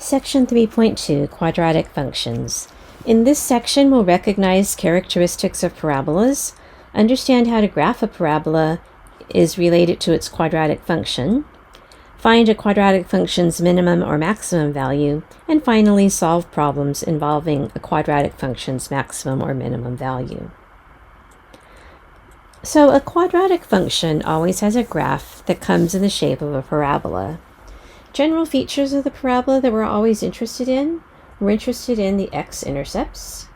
Section 3.2, Quadratic Functions. In this section, we'll recognize characteristics of parabolas, understand how to graph a parabola is related to its quadratic function, find a quadratic function's minimum or maximum value, and finally solve problems involving a quadratic function's maximum or minimum value. So a quadratic function always has a graph that comes in the shape of a parabola. General features of the parabola that we're always interested in. We're interested in the x-intercepts.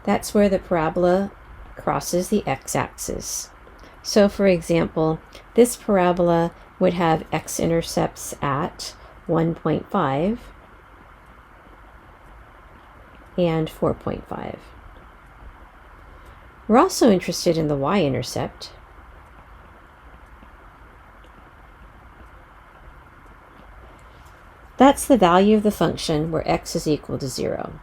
That's where the parabola crosses the x-axis. So for example, this parabola would have x-intercepts at 1.5 and 4.5. We're also interested in the y-intercept. That's the value of the function where x is equal to 0.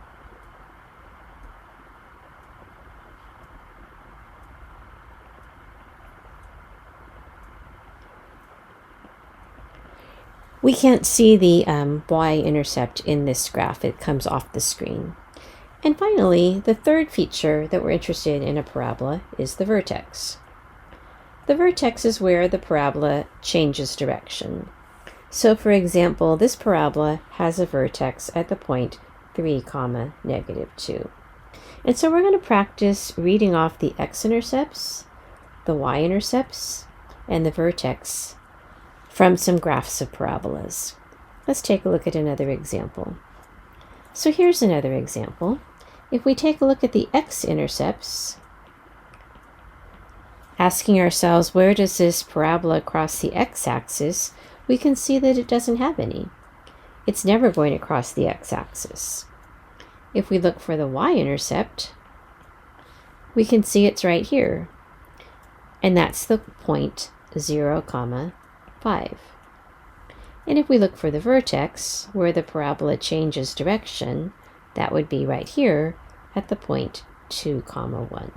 We can't see the y-intercept in this graph. It comes off the screen. And finally, the third feature that we're interested in a parabola is the vertex. The vertex is where the parabola changes direction. So for example, this parabola has a vertex at the point 3, -2. And so we're going to practice reading off the x-intercepts, the y-intercepts, and the vertex from some graphs of parabolas. Let's take a look at another example. So here's another example. If we take a look at the x-intercepts, asking ourselves where does this parabola cross the x-axis, we can see that it doesn't have any. It's never going to cross the x-axis. If we look for the y-intercept, we can see it's right here. And that's the point 0, 5. And if we look for the vertex, where the parabola changes direction, that would be right here at the point 2, 1.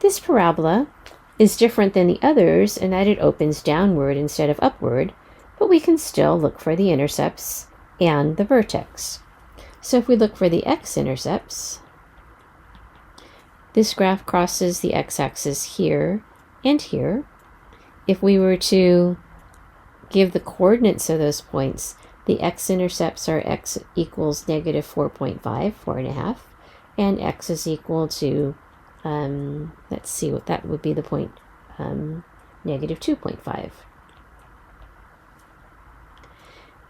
This parabola is different than the others in that it opens downward instead of upward, but we can still look for the intercepts and the vertex. So if we look for the x-intercepts, this graph crosses the x-axis here and here. If we were to give the coordinates of those points, the x-intercepts are x equals -4.5, 4.5, and x is equal to let's see what that would be, the point -2.5.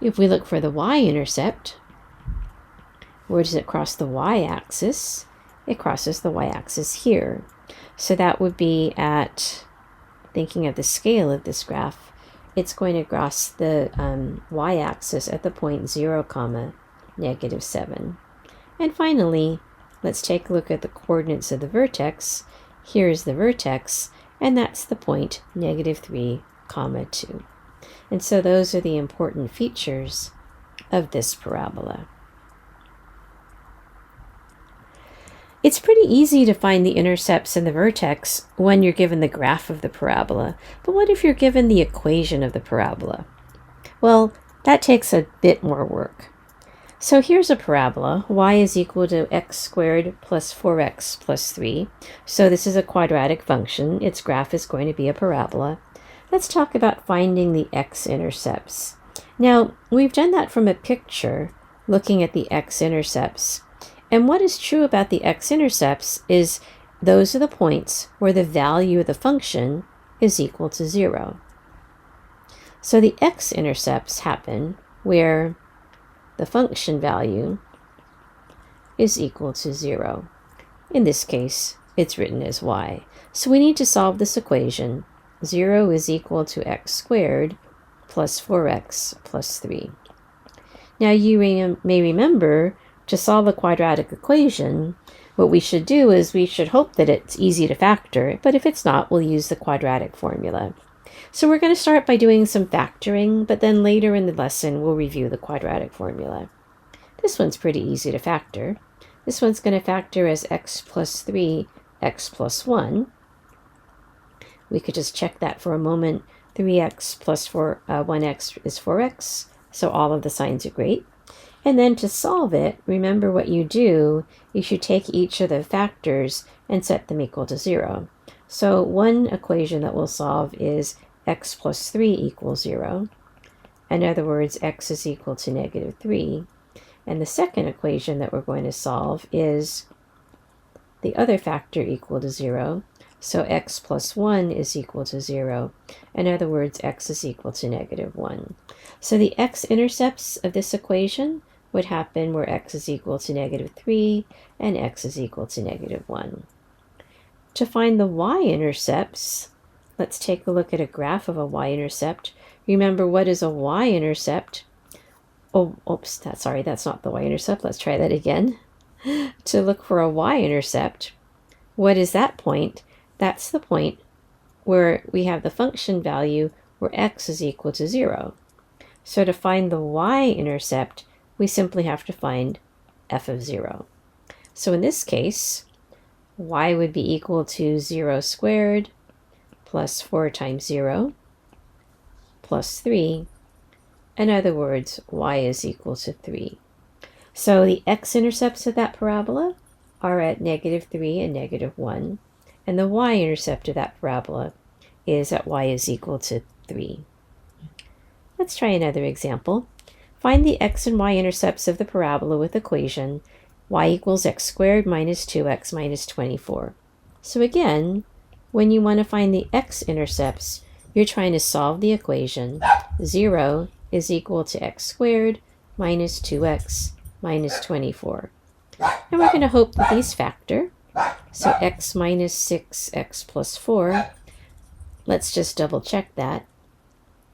If we look for the y-intercept, where does it cross the y-axis? It crosses the y-axis here. So that would be at, thinking of the scale of this graph, it's going to cross the y-axis at the point 0, -7. And finally, let's take a look at the coordinates of the vertex. Here's the vertex, and that's the point -3, 2. And so those are the important features of this parabola. It's pretty easy to find the intercepts and the vertex when you're given the graph of the parabola. But what if you're given the equation of the parabola? Well, that takes a bit more work. So here's a parabola. Y is equal to x squared plus 4x plus 3. So this is a quadratic function. Its graph is going to be a parabola. Let's talk about finding the x-intercepts. Now, we've done that from a picture looking at the x-intercepts. And what is true about the x-intercepts is those are the points where the value of the function is equal to 0. So the x-intercepts happen where the function value is equal to 0. In this case, it's written as y. So we need to solve this equation. 0 is equal to x squared plus 4x plus 3. Now you may remember, to solve a quadratic equation, what we should do is we should hope that it's easy to factor, but if it's not, we'll use the quadratic formula. So we're going to start by doing some factoring, but then later in the lesson, we'll review the quadratic formula. This one's pretty easy to factor. This one's going to factor as x plus 3, x plus 1. We could just check that for a moment 3x plus 1x is 4x, so all of the signs are great. And then to solve it, remember what you do is you take each of the factors and set them equal to 0. So one equation that we'll solve is x plus 3 equals 0. In other words, x is equal to negative 3. And the second equation that we're going to solve is the other factor equal to 0. So x plus 1 is equal to 0. In other words, x is equal to negative 1. So the x-intercepts of this equation would happen where x is equal to negative 3 and x is equal to negative 1. To find the y-intercepts, let's take a look at a graph of a y-intercept. Remember, what is a y-intercept? Oh, oops, that's not the y-intercept. Let's try that again. To look for a y-intercept, what is that point? That's the point where we have the function value where x is equal to 0. So to find the y-intercept, we simply have to find f of 0. So in this case, y would be equal to 0 squared plus 4 times 0 plus 3. In other words, y is equal to 3. So the x-intercepts of that parabola are at negative 3 and negative 1. And the y-intercept of that parabola is at y is equal to 3. Let's try another example. Find the x and y-intercepts of the parabola with equation y equals x squared minus 2x minus 24. So again, when you want to find the x-intercepts, you're trying to solve the equation 0 is equal to x squared minus 2x minus 24. And we're going to hope that these factor. So x minus 6x plus 4. Let's just double check that.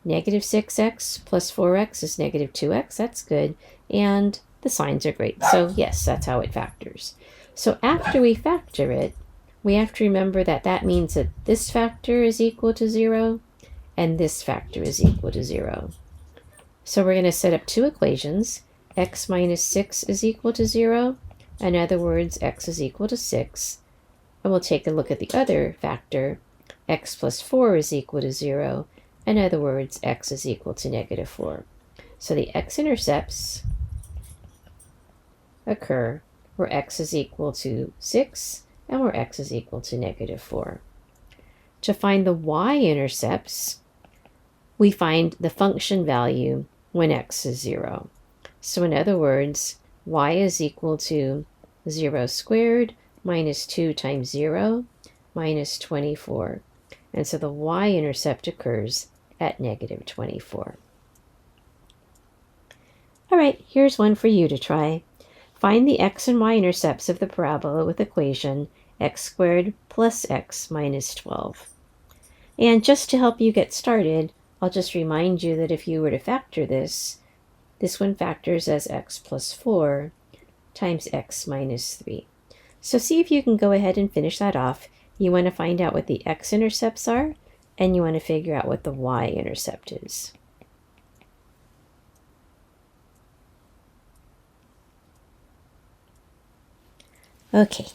Negative 6x plus 4x is negative 2x. That's good. And the signs are great. So yes, that's how it factors. So after we factor it, we have to remember that that means that this factor is equal to 0 and this factor is equal to 0. So we're going to set up two equations. X minus 6 is equal to 0. In other words, x is equal to 6. And we'll take a look at the other factor. X plus 4 is equal to 0. In other words, x is equal to negative 4. So the x-intercepts occur where x is equal to 6 and where x is equal to negative 4. To find the y-intercepts, we find the function value when x is 0. So in other words, y is equal to 0 squared minus 2 times 0 minus 24. And so the y-intercept occurs at negative 24. All right, here's one for you to try. Find the x and y-intercepts of the parabola with equation x squared plus x minus 12. And just to help you get started, I'll just remind you that if you were to factor this one factors as x plus 4 times x minus 3. So see if you can go ahead and finish that off. You want to find out what the x-intercepts are, and you want to figure out what the y-intercept is. Okay,